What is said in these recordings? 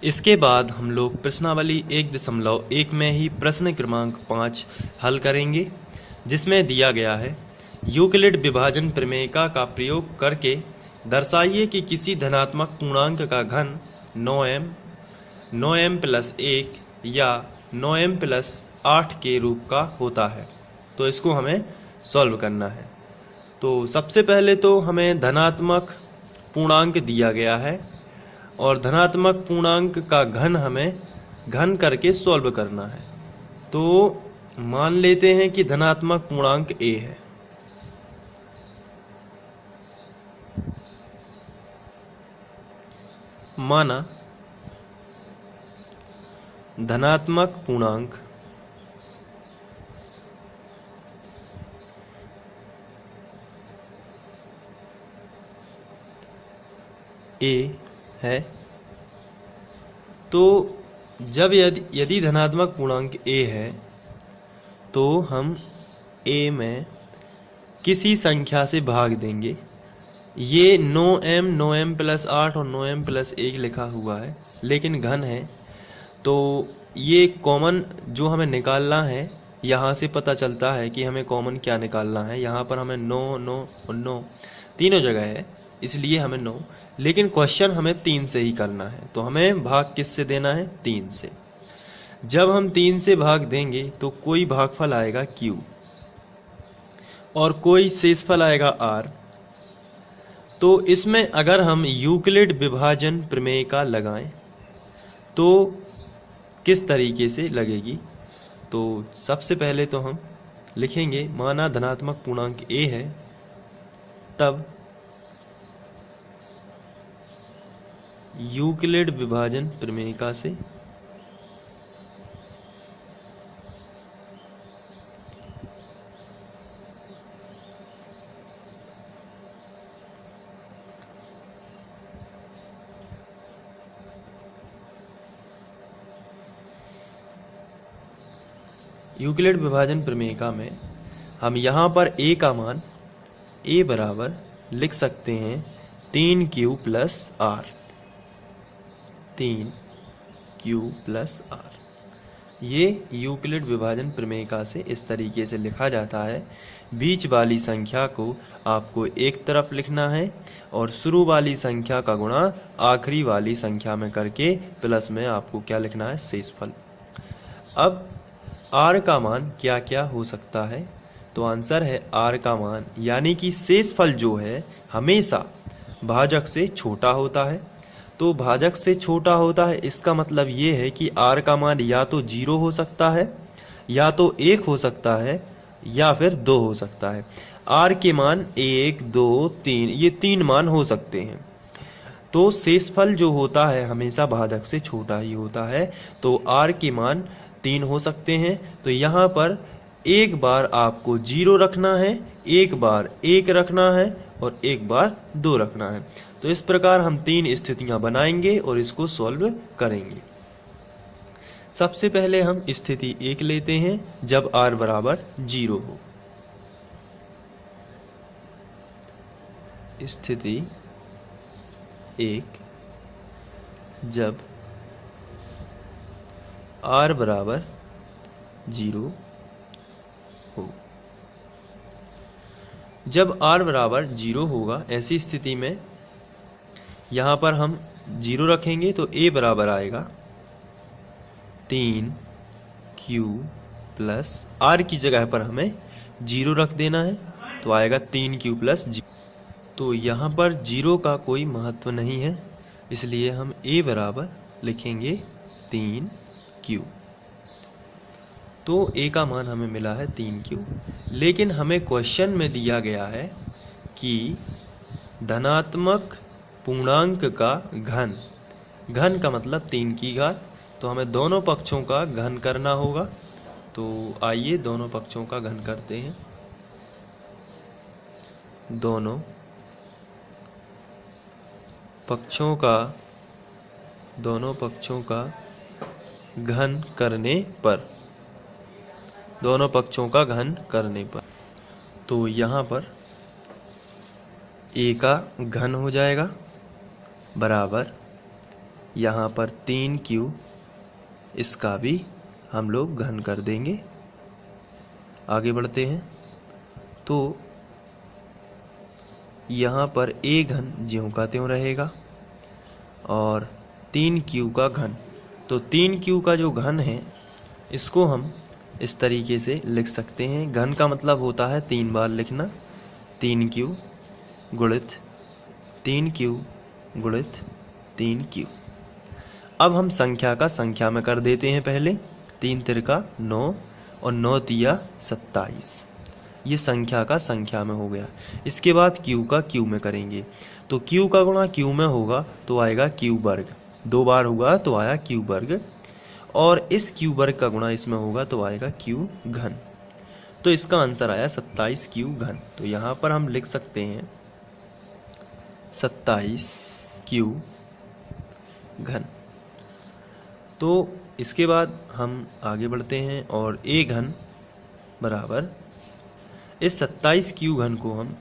इसके बाद हम लोग प्रश्नावली 1.1 में ही प्रश्न क्रमांक 5 हल करेंगे, जिसमें दिया गया है यूक्लिड विभाजन प्रमेय का प्रयोग करके दर्शाइए कि किसी धनात्मक पूर्णांक का घन 9m प्लस 1 या 9m प्लस 8 के रूप का होता है। तो इसको हमें सॉल्व करना है। तो सबसे पहले तो हमें धनात्मक पूर्णांक दिया गया है और धनात्मक पूर्णांक का घन हमें घन करके सॉल्व करना है। तो मान लेते हैं कि धनात्मक पूर्णांक a है। माना धनात्मक पूर्णांक a है, तो जब यदि धनात्मक पूर्णांक a है तो हम a में किसी संख्या से भाग देंगे। ये 9m प्लस 8 और 9m प्लस 1 लिखा हुआ है, लेकिन घन है, तो ये कॉमन जो हमें निकालना है, यहाँ से पता चलता है कि हमें कॉमन क्या निकालना है। यहाँ पर हमें 9 9 और 9 तीनों जगह है, इसलिए हमें 9, लेकिन क्वेश्चन हमें 3 से ही करना है। तो हमें भाग किससे देना है? 3 से। जब हम 3 से भाग देंगे तो कोई भागफल आएगा q और कोई शेषफल आएगा r। तो इसमें अगर हम यूक्लिड विभाजन प्रमेय का लगाएं तो किस तरीके से लगेगी? तो सबसे पहले तो हम लिखेंगे, माना धनात्मक पूर्णांक a है, तब यूक्लिड विभाजन प्रमेय से यूक्लिड विभाजन प्रमेय में हम यहाँ पर a का मान a बराबर लिख सकते हैं 3q plus r। 3q plus r, ये यूक्लिड विभाजन प्रमेय से इस तरीके से लिखा जाता है। बीच वाली संख्या को आपको एक तरफ लिखना है और शुरू वाली संख्या का गुणा आखिरी वाली संख्या में करके प्लस में आपको क्या लिखना है? शेषफल। अब r का मान क्या क्या हो सकता है? तो आंसर है r का मान, यानी कि शेषफल जो है हमेशा भाजक से छोटा होता है। तो भाजक से छोटा होता है, इसका मतलब ये है कि r का मान या तो 0 हो सकता है, या तो 1 हो सकता है, या फिर 2 हो सकता है। r के मान 1 2 3, ये 3 मान हो सकते हैं। तो शेषफल जो होता है हमेशा भाजक से छोटा ही होता है। तो r के मान 3 हो सकते हैं। तो यहाँ पर एक बार आपको 0 रखना है, एक बार 1 रखना है और एक बार 2 रखना है। तो इस प्रकार हम 3 स्थितियां बनाएंगे और इसको सॉल्व करेंगे। सबसे पहले हम स्थिति 1 लेते हैं, जब r बराबर 0 हो। स्थिति 1, जब r बराबर 0 हो। जब r बराबर 0 होगा, ऐसी स्थिति में यहाँ पर हम 0 रखेंगे तो a बराबर आएगा 3q प्लस r की जगह पर हमें 0 रख देना है, तो आएगा 3q प्लस 0। तो यहाँ पर 0 का कोई महत्व नहीं है, इसलिए हम a बराबर लिखेंगे 3q। तो a का मान हमें मिला है 3q, लेकिन हमें क्वेश्चन में दिया गया है कि धनात्मक पूर्णांक का घन, घन का मतलब 3 की घात, तो हमें दोनों पक्षों का घन करना होगा। तो आइए दोनों पक्षों का घन करते हैं। दोनों पक्षों का घन करने पर, दोनों पक्षों का घन करने पर, तो यहाँ पर a का घन हो जाएगा बराबर यहाँ पर 3q, इसका भी हम लोग घन कर देंगे। आगे बढ़ते हैं तो यहाँ पर a घन ज्यों का त्यों रहेगा और 3q का घन। तो 3q का जो घन है इसको हम इस तरीके से लिख सकते हैं। घन का मतलब होता है 3 बार लिखना, 3q गुणित 3q गुणित 3q। अब हम संख्या का संख्या में कर देते हैं। पहले 3 तिरका 9 और 9 तिया 27, ये संख्या का संख्या में हो गया। इसके बाद q का q में करेंगे, तो q का गुणा q में होगा तो आएगा q वर्ग, 2 बार होगा तो आया q वर्ग, और इस q वर्ग का गुणा इसमें होगा तो आएगा q घन। तो इसका आंसर आया 27q घन। तो यहाँ पर हम लिख सकते हैं 27q घन। तो इसके बाद हम आगे बढ़ते हैं और a घन बराबर, इस 27q घन को हम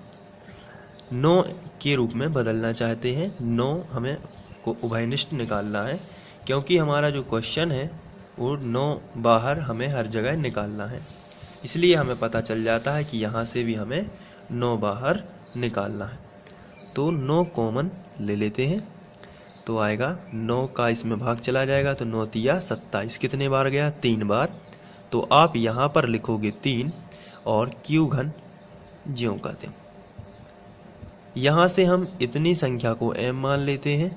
9 के रूप में बदलना चाहते हैं। 9 हमें को उभयनिष्ठ निकालना है, क्योंकि हमारा जो क्वेश्चन है वो 9 बाहर हमें हर जगह निकालना है। इसलिए हमें पता चल जाता है कि यहाँ से भी हमें 9 बाहर निकालना है। तो 9 कॉमन ले लेते हैं तो आएगा 9 का इसमें भाग चला जाएगा, तो 9 तिया 27 कितने बार गया? 3 बार। तो आप यहाँ पर लिखोगे 3 और q घन ज्यों का त्यों। यहाँ से हम इतनी संख्या को m मान लेते हैं।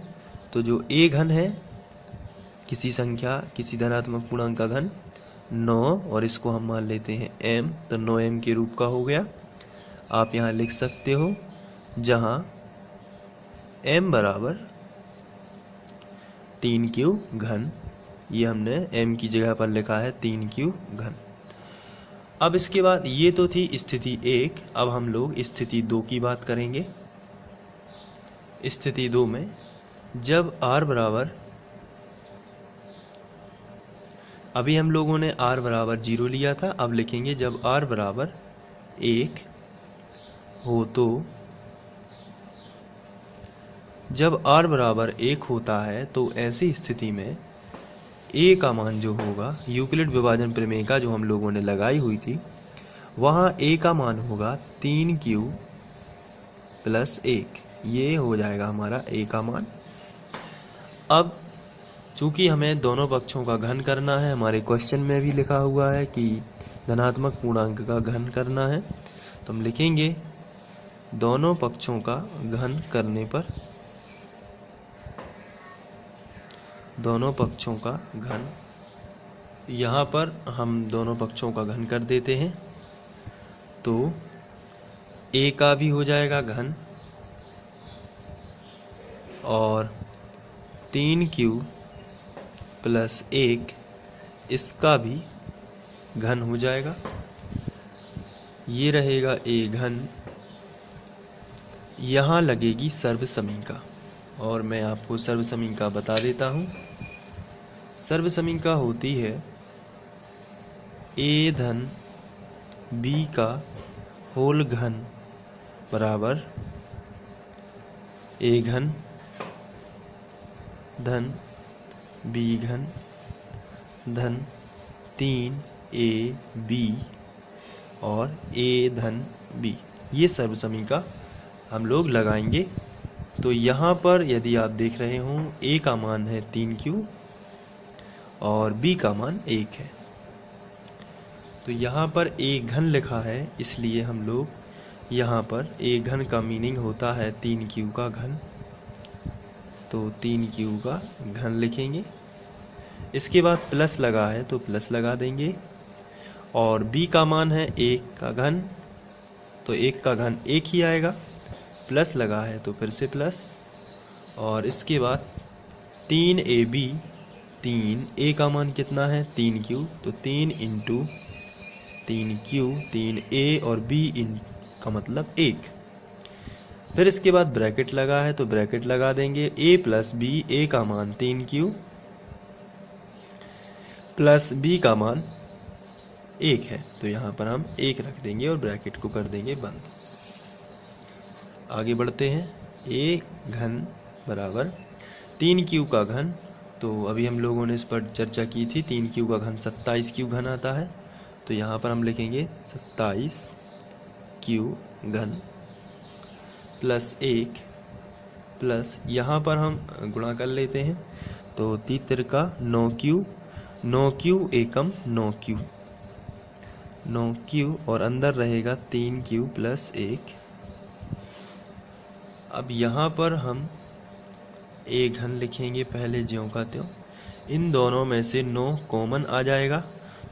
तो जो a घन है, किसी संख्या किसी धनात्मक पूर्णांक का घन 9, और इसको हम मान लेते हैं m, तो 9m के रूप का हो गया। आप यहाँ लिख सकते हो जहाँ m बराबर 3q घन, ये हमने m की जगह पर लिखा है 3q घन। अब इसके बाद ये तो थी स्थिति 1। अब हम लोग स्थिति 2 की बात करेंगे। स्थिति 2 में जब r बराबर, अभी हम लोगों ने r बराबर 0 लिया था, अब लिखेंगे जब r बराबर 1 हो, तो जब r बराबर 1 होता है तो ऐसी स्थिति में a का मान जो होगा, यूक्लिड विभाजन प्रमेय का जो हम लोगों ने लगाई हुई थी, वहाँ a का मान होगा 3q प्लस 1। ये हो जाएगा हमारा a का मान। अब चूंकि हमें दोनों पक्षों का घन करना है, हमारे क्वेश्चन में भी लिखा हुआ है कि धनात्मक पूर्णांक का घन करना है, तो हम लिखेंगे दोनों पक्षों का घन करने पर, दोनों पक्षों का घन, यहाँ पर हम दोनों पक्षों का घन कर देते हैं तो a का भी हो जाएगा घन और 3q प्लस 1 इसका भी घन हो जाएगा। ये रहेगा a घन। यहाँ लगेगी सर्वसमीका, और मैं आपको सर्वसमीका बता देता हूँ। सर्वसमीका होती है a धन b का होल घन बराबर a घन धन b घन धन 3ab और a धन b। ये सर्वसमीका हम लोग लगाएंगे। तो यहाँ पर यदि आप देख रहे हो a का मान है 3q और b का मान 1 है, तो यहाँ पर a घन लिखा है, इसलिए हम लोग यहाँ पर a घन का मीनिंग होता है 3q का घन, तो 3q का घन लिखेंगे। इसके बाद प्लस लगा है तो प्लस लगा देंगे, और b का मान है 1 का घन, तो 1 का घन 1 ही आएगा। प्लस लगा है तो फिर से प्लस, और इसके बाद 3ab, 3a का मान कितना है 3q, तो 3 इंटू 3q 3a और b इन का मतलब 1। फिर इसके बाद ब्रैकेट लगा है तो ब्रैकेट लगा देंगे a प्लस b, a का मान 3q प्लस b का मान 1 है, तो यहाँ पर हम 1 रख देंगे और ब्रैकेट को कर देंगे बंद। आगे बढ़ते हैं। a घन बराबर 3q का घन तो अभी हम लोगों ने इस पर चर्चा की थी, 3 क्यू का घन 27 क्यू घन आता है। तो यहाँ पर हम लिखेंगे 27 क्यू घन प्लस 1 प्लस यहाँ पर हम गुणा कर लेते हैं, तो 3 तिरका 9 क्यू एकम 9 क्यू और अंदर रहेगा 3 क्यू प्लस 1। अब यहाँ पर हम ए घन लिखेंगे पहले ज्यों का त्यों। इन दोनों में से 9 कॉमन आ जाएगा,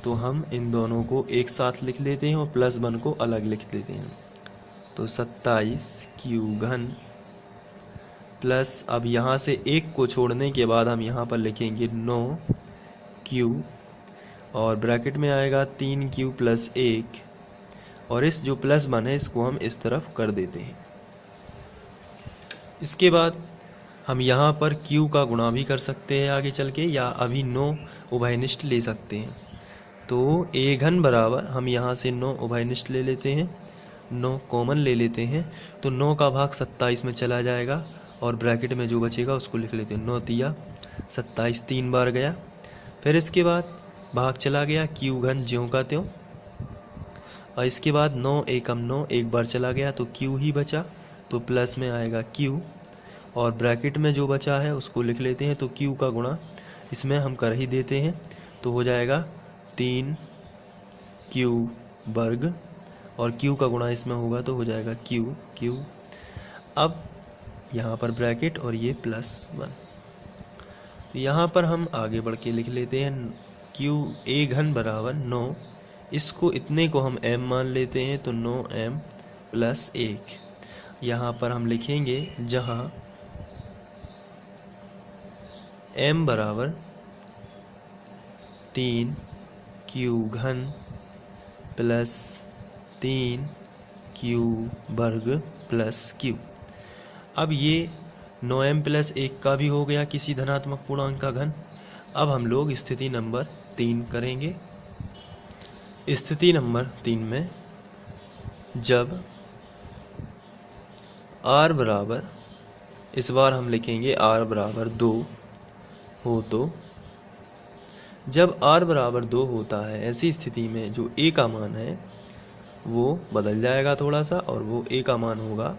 तो हम इन दोनों को एक साथ लिख लेते हैं और +1 को अलग लिख लेते हैं। तो 27 क्यू घन प्लस, अब यहाँ से 1 को छोड़ने के बाद हम यहाँ पर लिखेंगे 9 क्यू और ब्रैकेट में आएगा 3 क्यू प्लस 1, और इस जो +1 है इसको हम इस तरफ कर देते हैं। इसके बाद हम यहाँ पर q का गुणा भी कर सकते हैं आगे चल के, या अभी 9 उभयनिष्ठ ले सकते हैं। तो a घन बराबर, हम यहाँ से 9 उभयनिष्ठ ले लेते हैं, 9 कॉमन ले लेते हैं, तो 9 का भाग 27 में चला जाएगा और ब्रैकेट में जो बचेगा उसको लिख लेते हैं। 9 तिया 27 3 बार गया, फिर इसके बाद भाग चला गया, q घन ज्यों का त्यों, और इसके बाद 9 एकम 9 एक बार चला गया तो q ही बचा, तो प्लस में आएगा q और ब्रैकेट में जो बचा है उसको लिख लेते हैं। तो q का गुणा इसमें हम कर ही देते हैं, तो हो जाएगा 3 क्यू वर्ग, और q का गुणा इसमें होगा तो हो जाएगा q। अब यहाँ पर ब्रैकेट और ये +1। तो यहाँ पर हम आगे बढ़ के लिख लेते हैं q a घन बराबर 9, इसको इतने को हम m मान लेते हैं, तो 9m प्लस 1। यहाँ पर हम लिखेंगे जहाँ m बराबर 3 क्यू घन प्लस 3 क्यू वर्ग प्लस q। अब ये 9m प्लस 1 का भी हो गया किसी धनात्मक पूर्णांक का घन। अब हम लोग स्थिति नंबर 3 करेंगे। स्थिति नंबर 3 में जब r बराबर, इस बार हम लिखेंगे r बराबर 2 हो, तो जब r बराबर 2 होता है ऐसी स्थिति में जो a का मान है वो बदल जाएगा थोड़ा सा, और वो a का मान होगा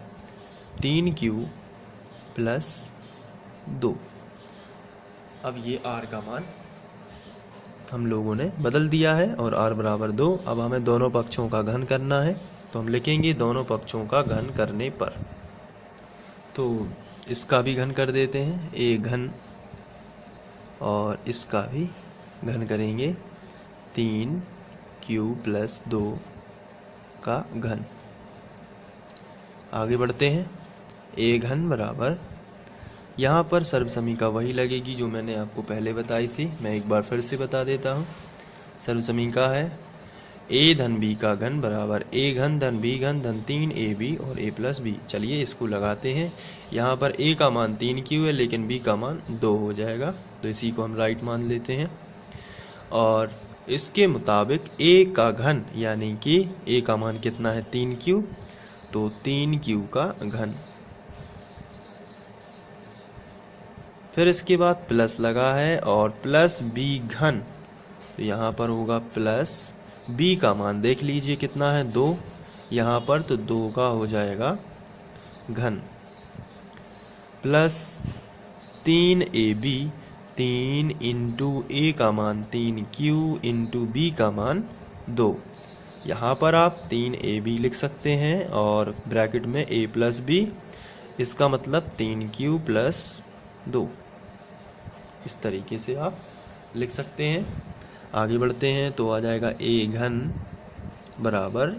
3q प्लस 2। अब ये r का मान हम लोगों ने बदल दिया है और r बराबर 2। अब हमें दोनों पक्षों का घन करना है, तो हम लिखेंगे दोनों पक्षों का घन करने पर, तो इसका भी घन कर देते हैं, a घन, और इसका भी घन करेंगे 3q प्लस 2 का घन। आगे बढ़ते हैं। a घन बराबर, यहाँ पर सर्वसमीका वही लगेगी जो मैंने आपको पहले बताई थी, मैं एक बार फिर से बता देता हूँ। सर्वसमीका है a धन b का घन बराबर a घन धन b घन धन 3ab और a प्लस b। चलिए इसको लगाते हैं। यहाँ पर a का मान 3q है लेकिन b का मान 2 हो जाएगा, तो इसी को हम राइट मान लेते हैं। और इसके मुताबिक a का घन, यानी कि a का मान कितना है 3q, तो 3q का घन। फिर इसके बाद प्लस लगा है और प्लस b घन, तो यहाँ पर होगा प्लस b का मान देख लीजिए कितना है 2 यहाँ पर, तो 2 का हो जाएगा घन, प्लस 3ab, 3 इंटू a का मान 3q इंटू b का मान 2। यहाँ पर आप 3ab लिख सकते हैं और ब्रैकेट में a प्लस b, इसका मतलब 3q प्लस 2। इस तरीके से आप लिख सकते हैं। आगे बढ़ते हैं तो आ जाएगा a घन बराबर,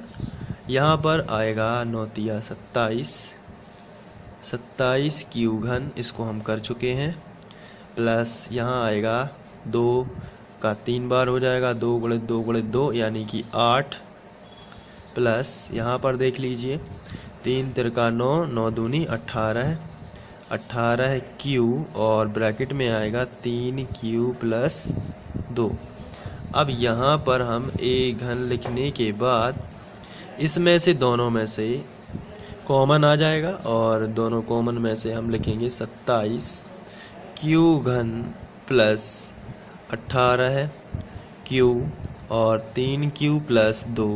यहाँ पर आएगा 9 तिया 27 क्यू घन, इसको हम कर चुके हैं, प्लस यहाँ आएगा 2 का 3 बार हो जाएगा, 2 गुणित 2 गुणित 2 यानी कि 8, प्लस यहाँ पर देख लीजिए 3 तिरका 9, 9 दूनी 18 क्यू और ब्रैकेट में आएगा 3q प्लस 2। अब यहाँ पर हम a घन लिखने के बाद इसमें से दोनों में से कॉमन आ जाएगा और दोनों कॉमन में से हम लिखेंगे 27 क्यू घन प्लस 18 है क्यू और 3Q प्लस 2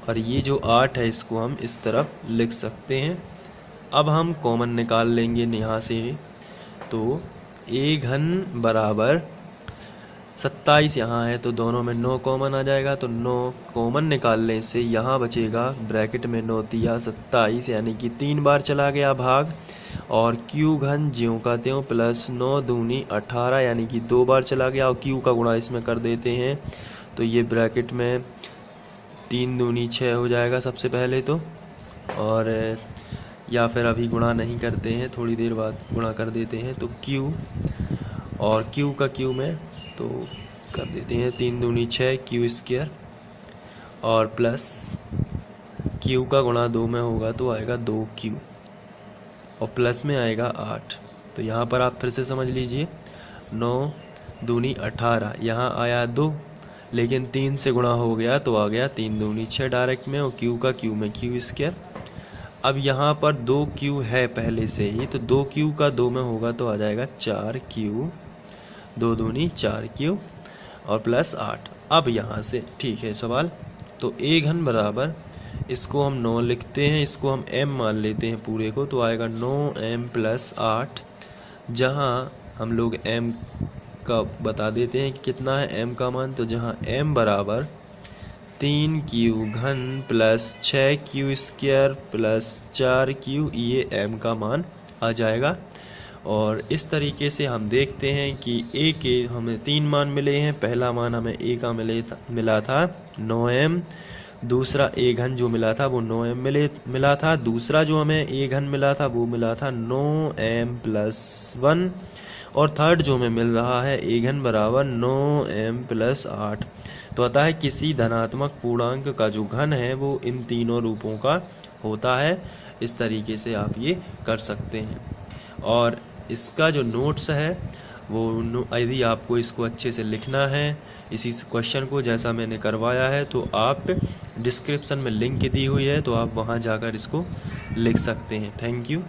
और ये जो 8 है इसको हम इस तरफ लिख सकते हैं। अब हम कॉमन निकाल लेंगे यहाँ से, तो a घन बराबर 27 यहाँ है तो दोनों में 9 कॉमन आ जाएगा, तो 9 कॉमन निकालने से यहाँ बचेगा ब्रैकेट में 9 तिया 27 यानी कि 3 बार चला गया भाग, और q घन ज्यों का त्यों प्लस 9 दूनी 18 यानी कि 2 बार चला गया, और q का गुणा इसमें कर देते हैं तो ये ब्रैकेट में 3 दूनी 6 हो जाएगा सबसे पहले तो, और या फिर अभी गुणा नहीं करते हैं, थोड़ी देर बाद गुणा कर देते हैं, तो q और q का q में तो कर देते हैं 3 दूनी 6 q स्क्वायर और प्लस q का गुणा 2 में होगा तो आएगा 2q और प्लस में आएगा 8। तो यहाँ पर आप फिर से समझ लीजिए 9 दूनी 18 यहाँ आया 2 लेकिन 3 से गुणा हो गया तो आ गया 3 दूनी 6 डायरेक्ट में, और q का q में q स्क्वायर। अब यहाँ पर 2q है पहले से ही तो 2q का 2 में होगा तो आ जाएगा 4q 2 दूनी 4q और प्लस 8। अब यहाँ से ठीक है सवाल, तो a घन बराबर इसको हम 9 लिखते हैं, इसको हम m मान लेते हैं पूरे को, तो आएगा 9m प्लस 8, जहाँ हम लोग m का बता देते हैं कि कितना है m का मान, तो जहाँ m बराबर 3q घन plus 6q square plus 4q, ये m का मान आ जाएगा। और इस तरीके से हम देखते हैं कि a के हमें 3 मान मिले हैं। पहला मान हमें a का मिला था 9m, दूसरा a घन जो मिला था वो 9m मिला था, दूसरा जो हमें a घन मिला था वो मिला था 9m प्लस 1, और थर्ड जो हमें मिल रहा है a घन बराबर 9m प्लस 8। तो अतः है किसी धनात्मक पूर्णांक का जो घन है वो इन तीनों रूपों का होता है। इस तरीके से आप ये कर सकते हैं। और इसका जो नोट्स है वो यदि आपको इसको अच्छे से लिखना है इसी क्वेश्चन को जैसा मैंने करवाया है, तो आप डिस्क्रिप्शन में लिंक दी हुई है तो आप वहां जाकर इसको लिख सकते हैं। Thank you.